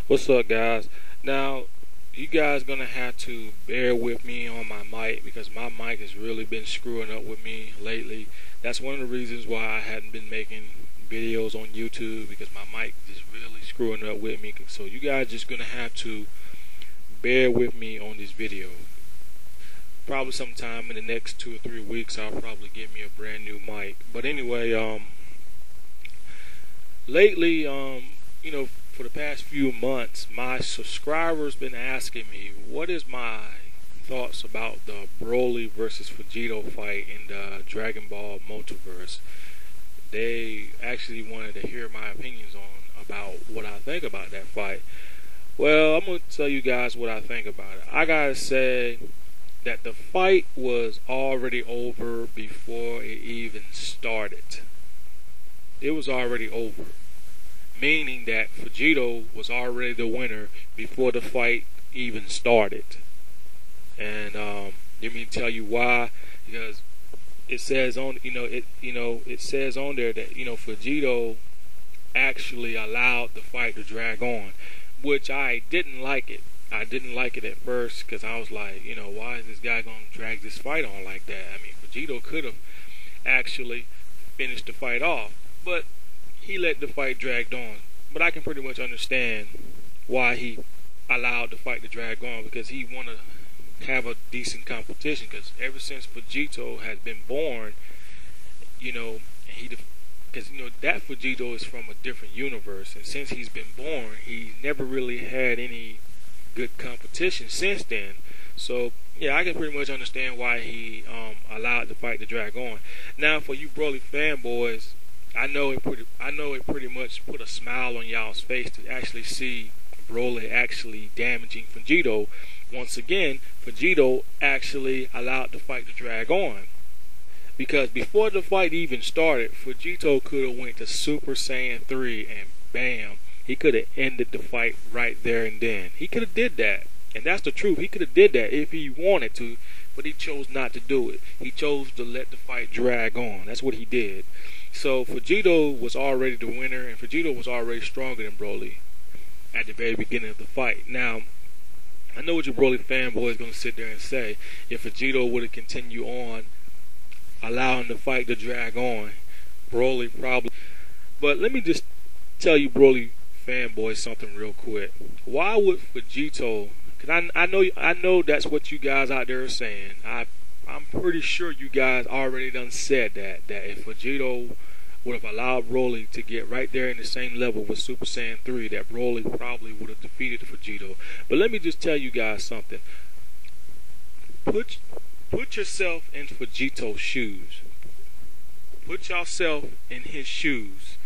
What's up, guys? Now, you guys gonna have to bear with me on my mic because my mic has really been screwing up with me lately. That's one of the reasons why I hadn't been making videos on YouTube, because my mic is really screwing up with me. So you guys just gonna have to bear with me on this video. Probably sometime in the next 2 or 3 weeks, I'll probably get me a brand new mic. But anyway, lately, for the past few months, my subscribers been asking me what is my thoughts about the Broly versus Vegito fight in the Dragon Ball Multiverse. They actually wanted to hear my opinions on about what I think about that fight. Well, I'm gonna tell you guys what I think about it. I gotta say that the fight was already over before it even started. It was already over, meaning that Vegito was already the winner before the fight even started. And let me tell you why. Because it says on it says on there that Vegito actually allowed the fight to drag on, which I didn't like it. I didn't like it at first because I was like, why is this guy gonna drag this fight on like that? I mean, Vegito could have actually finished the fight off, but he let the fight drag on. But I can pretty much understand why he allowed the fight to drag on, because he want to have a decent competition. Because ever since Vegito has been born, and because that Vegito is from a different universe, and since he's been born, he never really had any good competition since then. So yeah, I can pretty much understand why he allowed the fight to drag on. Now, for you Broly fanboys, I know it pretty much put a smile on y'all's face to actually see Broly actually damaging Vegito. Once again, Vegito actually allowed the fight to drag on, because before the fight even started, Vegito could have went to Super Saiyan 3 and bam, he could have ended the fight right there and then. He could have did that, and that's the truth. He could have did that if he wanted to, but he chose not to do it. He chose to let the fight drag on. That's what he did. So Vegito was already the winner, and Vegito was already stronger than Broly at the very beginning of the fight. Now, I know what your Broly fanboy is going to sit there and say. If Vegito would have continued on, allowing the fight to drag on, Broly probably... But let me just tell you Broly fanboy something real quick. Why would Vegito... Because I know that's what you guys out there are saying. I'm pretty sure you guys already done said that if Vegito would have allowed Broly to get right there in the same level with Super Saiyan 3, that Broly probably would have defeated Vegito. But let me just tell you guys something. Put yourself in Vegito's shoes. Put yourself in his shoes.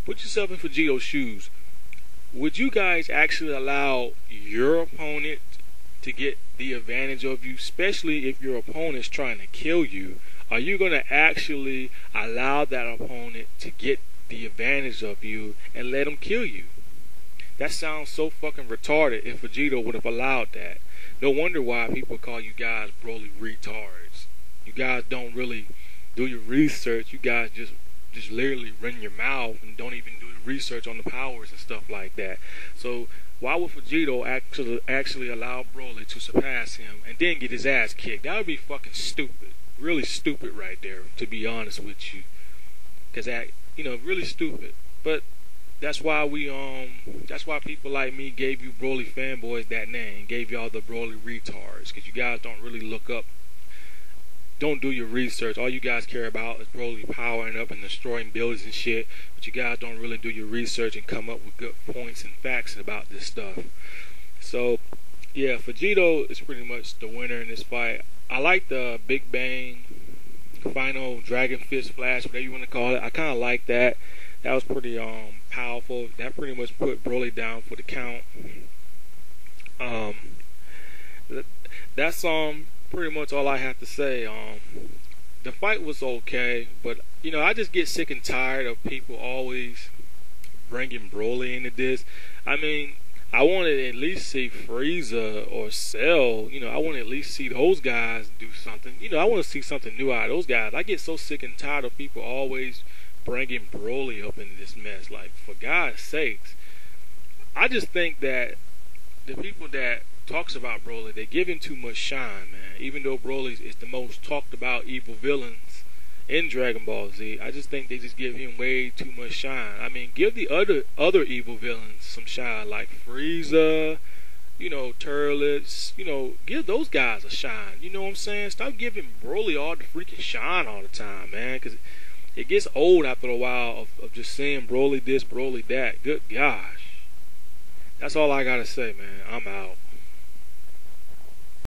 Put yourself in Vegito's shoes. Would you guys actually allow your opponent to get the advantage of you, especially if your opponent's trying to kill you? Are you going to actually allow that opponent to get the advantage of you and let him kill you? That sounds so fucking retarded if Vegito would have allowed that. No wonder why people call you guys Broly retards. You guys don't really do your research. You guys just literally run your mouth and don't even do the research on the powers and stuff like that. So why would Vegito actually allow Broly to surpass him and then get his ass kicked? That would be fucking stupid. Really stupid right there, to be honest with you. Because that, really stupid. But that's why that's why people like me gave you Broly fanboys that name. Gave y'all the Broly retards. Because you guys don't really look up. Don't do your research. All you guys care about is Broly powering up and destroying buildings and shit. But you guys don't really do your research and come up with good points and facts about this stuff. So, yeah, Vegito is pretty much the winner in this fight. I like the Big Bang final Dragon Fist Flash, whatever you want to call it. I kind of like that. That was pretty powerful. That pretty much put Broly down for the count. That's pretty much all I have to say. The fight was okay, but I just get sick and tired of people always bringing Broly into this. I mean, I want to at least see Frieza or Cell. I want to at least see those guys do something. I want to see something new out of those guys. I get so sick and tired of people always bringing Broly up into this mess. Like, for God's sakes, I just think that the people that talks about Broly, they give him too much shine, man. Even though Broly is the most talked about evil villains in Dragon Ball Z, I just think they just give him way too much shine. I mean, give the other evil villains some shine, like Frieza, Turles, give those guys a shine. You know what I'm saying? Stop giving Broly all the freaking shine all the time, man, because it gets old after a while of just saying Broly this, Broly that. Good gosh. That's all I gotta say, man. I'm out.